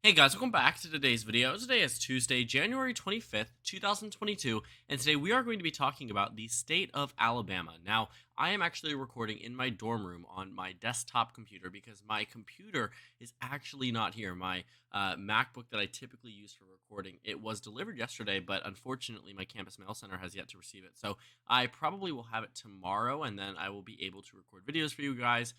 Hey guys, welcome back to today's video. Today is Tuesday, January 25th, 2022, and today we are going to be talking about the state of Alabama. Now, I am actually recording in my dorm room on my desktop computer because my computer is actually not here. My MacBook that I typically use for recording, it was delivered yesterday, but unfortunately my campus mail center has yet to receive it. So I probably will have it tomorrow, and then I will be able to record videos for you guys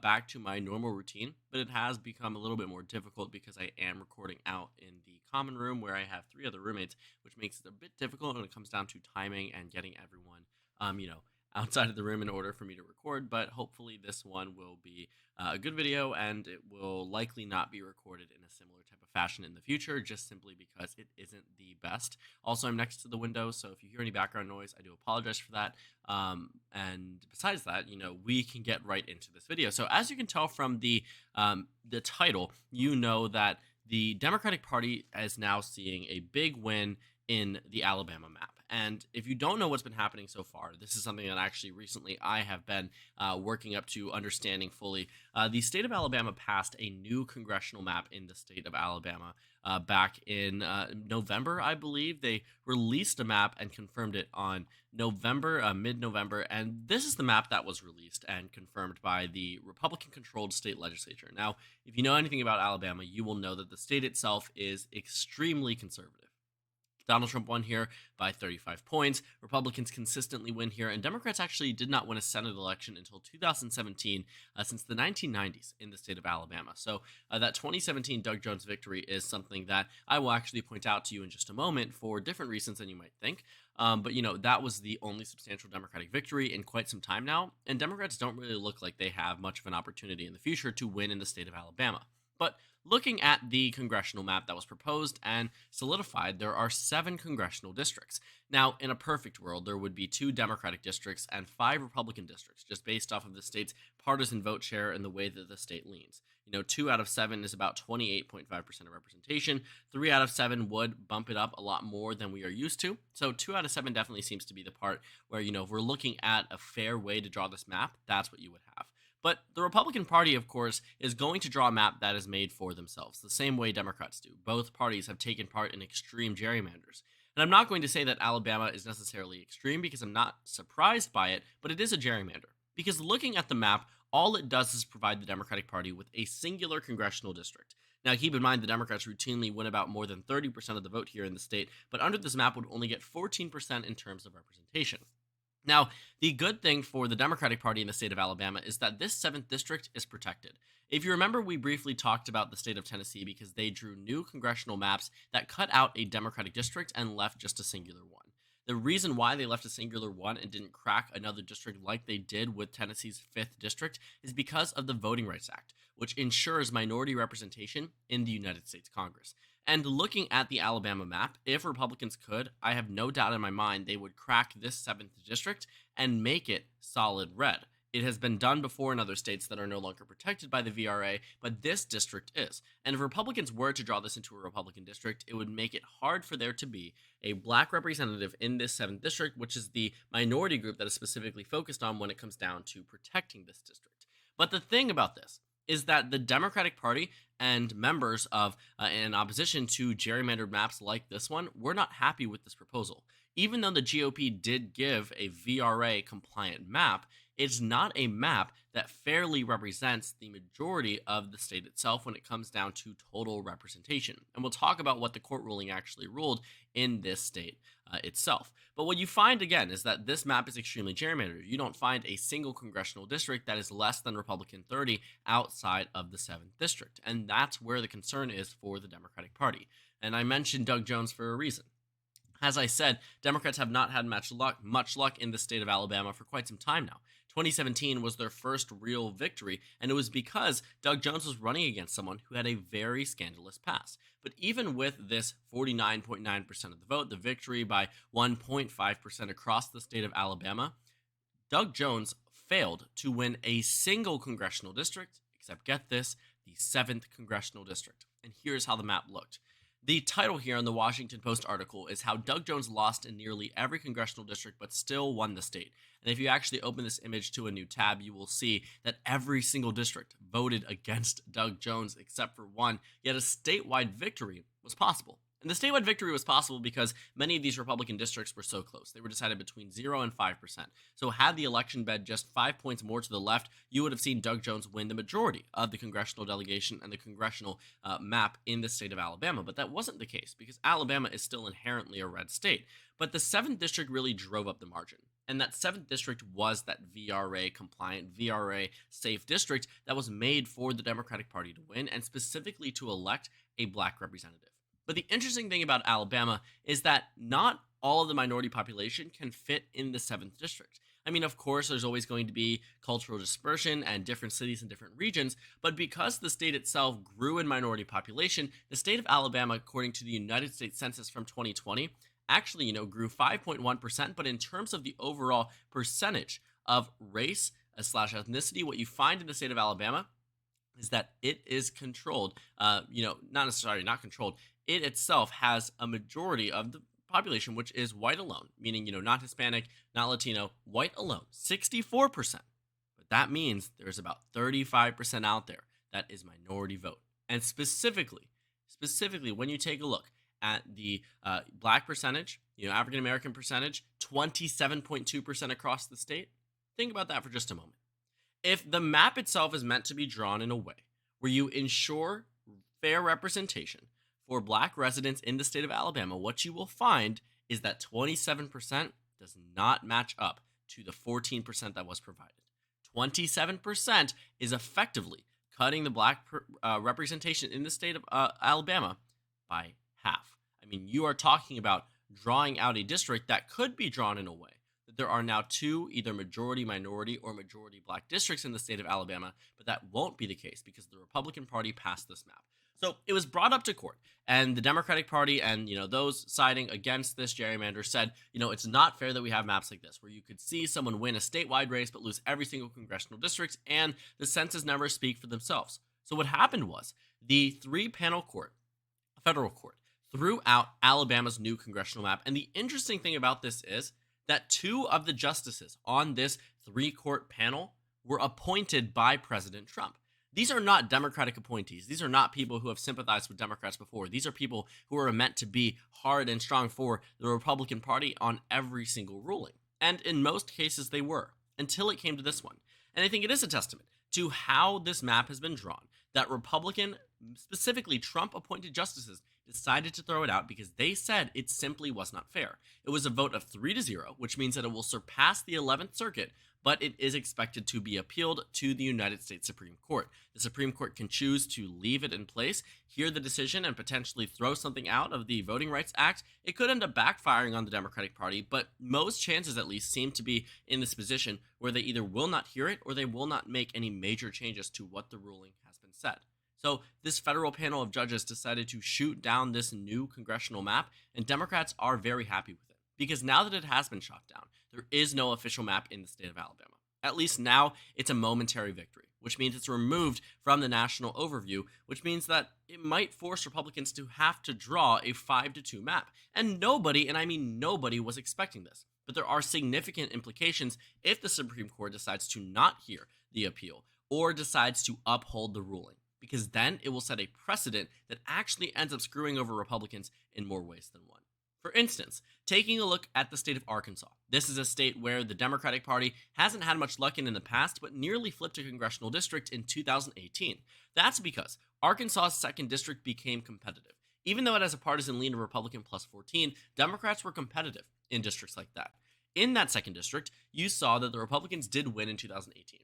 back to my normal routine, but it has become a little bit more difficult because I am recording out in the common room where I have three other roommates, which makes it a bit difficult when it comes down to timing and getting everyone, outside of the room in order for me to record. But hopefully, this one will be a good video and it will likely not be recorded in a similar type of fashion in the future, just simply because it isn't the best. Also, I'm next to the window, so if you hear any background noise, I do apologize for that. And besides that, we can get right into this video. So as you can tell from the title, you know that the Democratic Party is now seeing a big win in the Alabama map. And if you don't know what's been happening so far, this is something that actually recently I have been working up to understanding fully. The state of Alabama passed a new congressional map in the state of Alabama back in November, I believe. They released a map and confirmed it on mid-November. And this is the map that was released and confirmed by the Republican-controlled state legislature. Now, if you know anything about Alabama, you will know that the state itself is extremely conservative. Donald Trump won here by 35 points. Republicans consistently win here, and Democrats actually did not win a Senate election until 2017, since the 1990s in the state of Alabama. So that 2017 Doug Jones victory is something that I will actually point out to you in just a moment for different reasons than you might think. But that was the only substantial Democratic victory in quite some time now, and Democrats don't really look like they have much of an opportunity in the future to win in the state of Alabama. But looking at the congressional map that was proposed and solidified, there are 7 congressional districts. Now, in a perfect world, there would be 2 Democratic districts and 5 Republican districts, just based off of the state's partisan vote share and the way that the state leans. 2 out of 7 is about 28.5% of representation. 3 out of 7 would bump it up a lot more than we are used to. So 2 out of 7 definitely seems to be the part where, if we're looking at a fair way to draw this map, that's what you would have. But the Republican Party, of course, is going to draw a map that is made for themselves, the same way Democrats do. Both parties have taken part in extreme gerrymanders. And I'm not going to say that Alabama is necessarily extreme because I'm not surprised by it, but it is a gerrymander. Because looking at the map, all it does is provide the Democratic Party with a singular congressional district. Now, keep in mind the Democrats routinely win about more than 30% of the vote here in the state, but under this map would only get 14% in terms of representation. Now, the good thing for the Democratic Party in the state of Alabama is that this 7th district is protected. If you remember, we briefly talked about the state of Tennessee because they drew new congressional maps that cut out a Democratic district and left just a singular one. The reason why they left a singular one and didn't crack another district like they did with Tennessee's 5th district is because of the Voting Rights Act, which ensures minority representation in the United States Congress. And looking at the Alabama map, if Republicans could, I have no doubt in my mind they would crack this 7th district and make it solid red. It has been done before in other states that are no longer protected by the VRA, but this district is. And if Republicans were to draw this into a Republican district, it would make it hard for there to be a black representative in this 7th district, which is the minority group that is specifically focused on when it comes down to protecting this district. But the thing about this is that the Democratic Party and members of in opposition to gerrymandered maps like this one were not happy with this proposal. Even though the GOP did give a VRA compliant map, it's not a map that fairly represents the majority of the state itself when it comes down to total representation. And we'll talk about what the court ruling actually ruled in this state itself. But what you find, again, is that this map is extremely gerrymandered. You don't find a single congressional district that is less than Republican 30 outside of the 7th district. And that's where the concern is for the Democratic Party. And I mentioned Doug Jones for a reason. As I said, Democrats have not had much luck in the state of Alabama for quite some time now. 2017 was their first real victory, and it was because Doug Jones was running against someone who had a very scandalous past. But even with this 49.9% of the vote, the victory by 1.5% across the state of Alabama, Doug Jones failed to win a single congressional district, except get this, the 7th congressional district. And here's how the map looked. The title here on the Washington Post article is How Doug Jones Lost in Nearly Every Congressional District But Still Won the State. And if you actually open this image to a new tab, you will see that every single district voted against Doug Jones except for one, yet a statewide victory was possible. And the statewide victory was possible because many of these Republican districts were so close. They were decided between 0 and 5%. So had the election been just 5 points more to the left, you would have seen Doug Jones win the majority of the congressional delegation and the congressional map in the state of Alabama. But that wasn't the case because Alabama is still inherently a red state. But the 7th district really drove up the margin. And that 7th district was that VRA compliant, VRA safe district that was made for the Democratic Party to win and specifically to elect a black representative. But the interesting thing about Alabama is that not all of the minority population can fit in the 7th district. I mean, of course, there's always going to be cultural dispersion and different cities in different regions, but because the state itself grew in minority population, the state of Alabama, according to the United States Census from 2020, actually, grew 5.1%, but in terms of the overall percentage of race / ethnicity, what you find in the state of Alabama is that it is controlled, not controlled. It itself has a majority of the population, which is white alone, meaning, not Hispanic, not Latino, white alone, 64%. But that means there's about 35% out there that is minority vote. And specifically, when you take a look at the black percentage, African American percentage, 27.2% across the state, think about that for just a moment. If the map itself is meant to be drawn in a way where you ensure fair representation for black residents in the state of Alabama, what you will find is that 27% does not match up to the 14% that was provided. 27% is effectively cutting the black representation in the state of Alabama by half. I mean, you are talking about drawing out a district that could be drawn in a way that there are now 2 either majority minority or majority black districts in the state of Alabama, but that won't be the case because the Republican Party passed this map. So it was brought up to court, and the Democratic Party and, those siding against this gerrymander said, it's not fair that we have maps like this where you could see someone win a statewide race but lose every single congressional district, and the census numbers speak for themselves. So what happened was the 3-panel court, federal court, threw out Alabama's new congressional map. And the interesting thing about this is that 2 of the justices on this 3-court panel were appointed by President Trump. These are not Democratic appointees. These are not people who have sympathized with Democrats before. These are people who are meant to be hard and strong for the Republican Party on every single ruling. And in most cases, they were, until it came to this one. And I think it is a testament to how this map has been drawn, that Republican, specifically Trump-appointed justices, decided to throw it out because they said it simply was not fair. It was a vote of 3-0, which means that it will surpass the 11th Circuit, but it is expected to be appealed to the United States Supreme Court. The Supreme Court can choose to leave it in place, hear the decision, and potentially throw something out of the Voting Rights Act. It could end up backfiring on the Democratic Party, but most chances at least seem to be in this position where they either will not hear it or they will not make any major changes to what the ruling has been said. So this federal panel of judges decided to shoot down this new congressional map, and Democrats are very happy with it because now that it has been shot down, there is no official map in the state of Alabama. At least now it's a momentary victory, which means it's removed from the national overview, which means that it might force Republicans to have to draw a 5-2 map. And nobody, and I mean nobody, was expecting this. But there are significant implications if the Supreme Court decides to not hear the appeal or decides to uphold the ruling, because then it will set a precedent that actually ends up screwing over Republicans in more ways than one. For instance, taking a look at the state of Arkansas. This is a state where the Democratic Party hasn't had much luck in the past, but nearly flipped a congressional district in 2018. That's because Arkansas's 2nd district became competitive. Even though it has a partisan lean of Republican plus 14, Democrats were competitive in districts like that. In that 2nd district, you saw that the Republicans did win in 2018.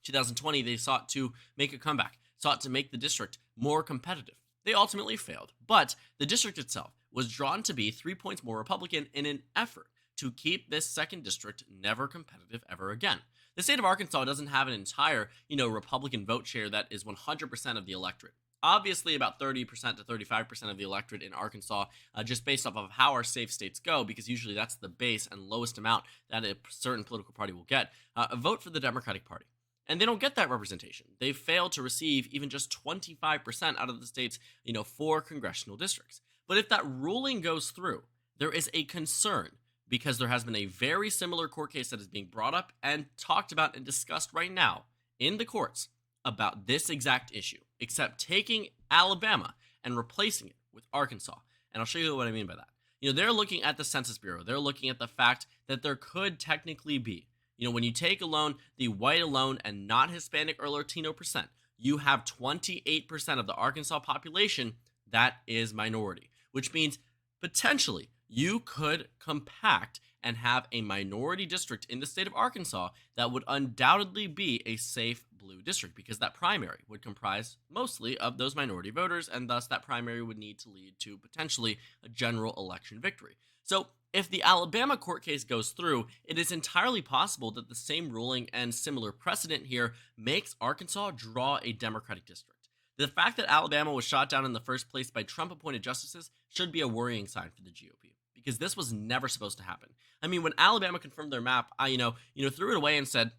2020, they sought to make a comeback, sought to make the district more competitive. They ultimately failed, but the district itself was drawn to be 3 points more Republican in an effort to keep this 2nd district never competitive ever again. The state of Arkansas doesn't have an entire, Republican vote share that is 100% of the electorate. Obviously, about 30% to 35% of the electorate in Arkansas, just based off of how our safe states go, because usually that's the base and lowest amount that a certain political party will get, vote for the Democratic Party. And they don't get that representation. They fail to receive even just 25% out of the state's, 4 congressional districts. But if that ruling goes through, there is a concern because there has been a very similar court case that is being brought up and talked about and discussed right now in the courts about this exact issue, except taking Alabama and replacing it with Arkansas. And I'll show you what I mean by that. They're looking at the Census Bureau. They're looking at the fact that there could technically be, when you take alone the white alone and not Hispanic or Latino percent, you have 28% of the Arkansas population that is minority, which means potentially you could compact and have a minority district in the state of Arkansas that would undoubtedly be a safe blue district because that primary would comprise mostly of those minority voters, and thus that primary would need to lead to potentially a general election victory. So if the Alabama court case goes through, it is entirely possible that the same ruling and similar precedent here makes Arkansas draw a Democratic district. The fact that Alabama was shot down in the first place by Trump-appointed justices should be a worrying sign for the GOP, because this was never supposed to happen. I mean, when Alabama confirmed their map, I threw it away and said,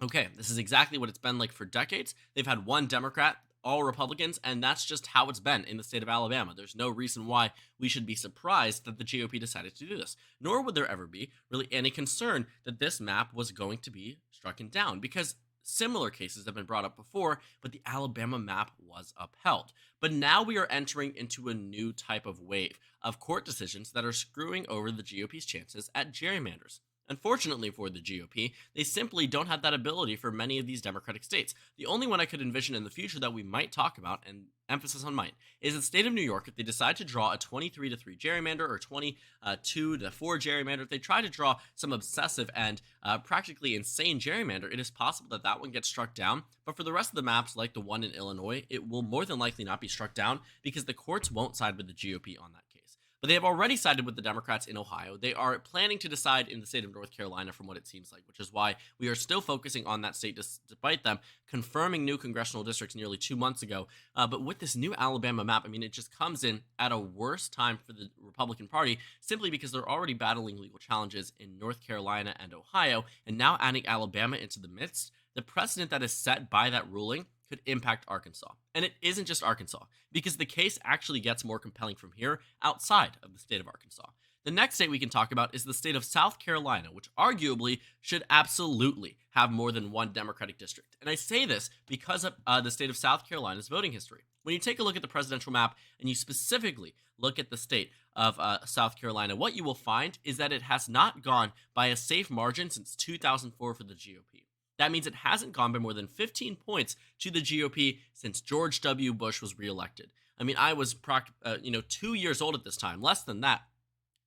okay, this is exactly what it's been like for decades. They've had one Democrat, all Republicans, and that's just how it's been in the state of Alabama. There's no reason why we should be surprised that the GOP decided to do this, nor would there ever be really any concern that this map was going to be struck down, because similar cases have been brought up before, but the Alabama map was upheld. But now we are entering into a new type of wave of court decisions that are screwing over the GOP's chances at gerrymanders. Unfortunately for the GOP, they simply don't have that ability for many of these Democratic states. The only one I could envision in the future that we might talk about, and emphasis on might, is the state of New York. If they decide to draw a 23-3 gerrymander or 22-4 gerrymander, if they try to draw some obsessive and practically insane gerrymander, it is possible that that one gets struck down. But for the rest of the maps, like the one in Illinois, it will more than likely not be struck down because the courts won't side with the GOP on that case. But they have already sided with the Democrats in Ohio. They are planning to decide in the state of North Carolina, from what it seems like, which is why we are still focusing on that state despite them confirming new congressional districts nearly 2 months ago. But with this new Alabama map, I mean, it just comes in at a worse time for the Republican Party simply because they're already battling legal challenges in North Carolina and Ohio, and now adding Alabama into the midst, the precedent that is set by that ruling could impact Arkansas. And it isn't just Arkansas, because the case actually gets more compelling from here outside of the state of Arkansas. The next state we can talk about is the state of South Carolina, which arguably should absolutely have more than one Democratic district. And I say this because of the state of South Carolina's voting history. When you take a look at the presidential map and you specifically look at the state of South Carolina, what you will find is that it has not gone by a safe margin since 2004 for the GOP. That means it hasn't gone by more than 15 points to the GOP since George W. Bush was reelected. I mean, I was 2 years old at this time, less than that,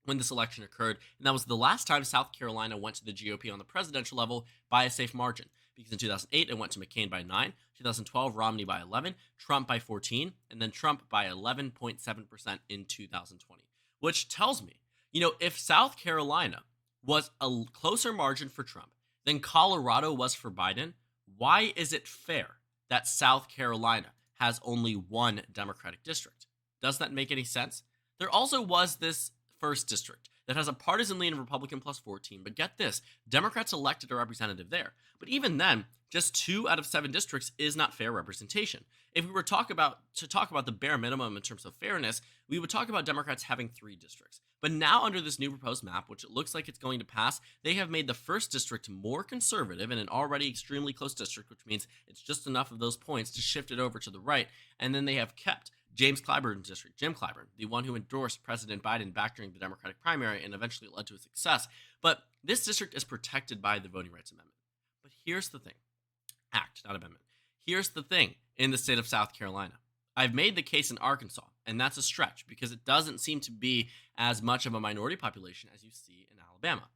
when this election occurred, and that was the last time South Carolina went to the GOP on the presidential level by a safe margin. Because in 2008, it went to McCain by 9, 2012, Romney by 11, Trump by 14, and then Trump by 11.7% in 2020. Which tells me, if South Carolina was a closer margin for Trump than Colorado was for Biden, why is it fair that South Carolina has only one Democratic district? Does that make any sense? There also was this first district that has a partisan lean of Republican plus 14, but get this, Democrats elected a representative there. But even then, just 2 out of 7 districts is not fair representation. If we were to talk about the bare minimum in terms of fairness, we would talk about Democrats having 3 districts. But now under this new proposed map, which it looks like it's going to pass, they have made the first district more conservative in an already extremely close district, which means it's just enough of those points to shift it over to the right. And then they have kept James Clyburn's district, Jim Clyburn, the one who endorsed President Biden back during the Democratic primary and eventually led to his success. But this district is protected by the Voting Rights Amendment. But here's the thing. Act, not amendment. Here's the thing in the state of South Carolina. I've made the case in Arkansas, and that's a stretch because it doesn't seem to be as much of a minority population as you see in Alabama.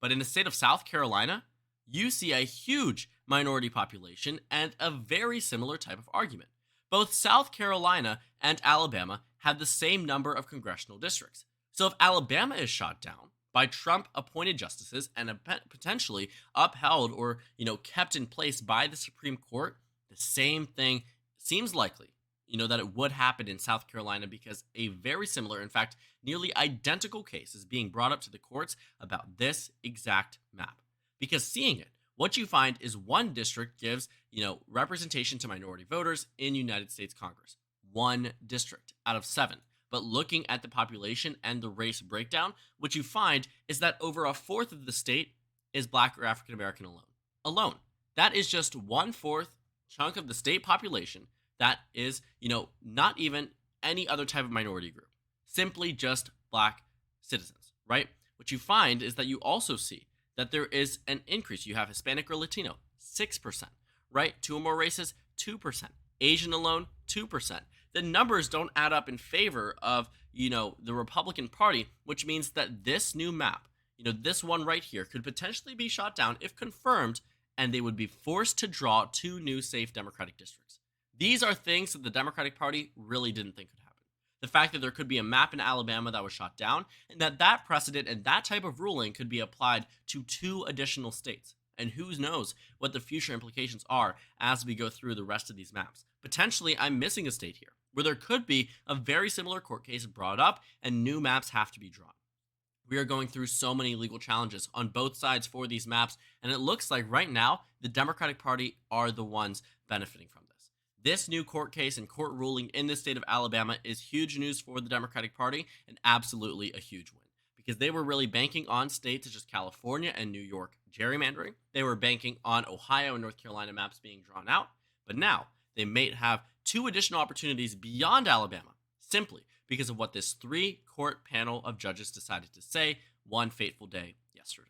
But in the state of South Carolina, you see a huge minority population and a very similar type of argument. Both South Carolina and Alabama have the same number of congressional districts. So if Alabama is shot down by Trump-appointed justices and potentially upheld or, kept in place by the Supreme Court, the same thing seems likely, that it would happen in South Carolina because a very similar, in fact, nearly identical case is being brought up to the courts about this exact map. Because seeing it what you find is one district gives, representation to minority voters in United States Congress. One district out of 7. But looking at the population and the race breakdown, what you find is that over a fourth of the state is Black or African American alone. That is just 1/4 chunk of the state population that is, not even any other type of minority group. Simply just Black citizens, right? What you find is that you also see that there is an increase. You have Hispanic or Latino, 6%, right? 2 or more races, 2%. Asian alone, 2%. The numbers don't add up in favor of, the Republican Party, which means that this new map, this one right here, could potentially be shot down if confirmed, and they would be forced to draw 2 new safe Democratic districts. These are things that the Democratic Party really didn't think could happen. The fact that there could be a map in Alabama that was shot down, and that precedent and that type of ruling could be applied to 2 additional states. And who knows what the future implications are as we go through the rest of these maps. Potentially, I'm missing a state here where there could be a very similar court case brought up and new maps have to be drawn. We are going through so many legal challenges on both sides for these maps, and it looks like right now the Democratic Party are the ones benefiting from this. This new court case and court ruling in the state of Alabama is huge news for the Democratic Party and absolutely a huge win, because they were really banking on states such as California and New York gerrymandering. They were banking on Ohio and North Carolina maps being drawn out, but now they may have 2 additional opportunities beyond Alabama simply because of what this 3-court panel of judges decided to say one fateful day yesterday.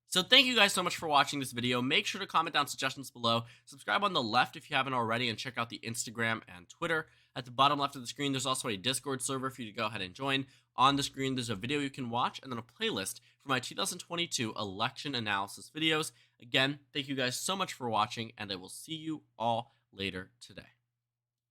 So thank you guys so much for watching this video. Make sure to comment down suggestions below. Subscribe on the left if you haven't already, and check out the Instagram and Twitter. At the bottom left of the screen, there's also a Discord server for you to go ahead and join. On the screen, there's a video you can watch, and then a playlist for my 2022 election analysis videos. Again, thank you guys so much for watching, and I will see you all later today.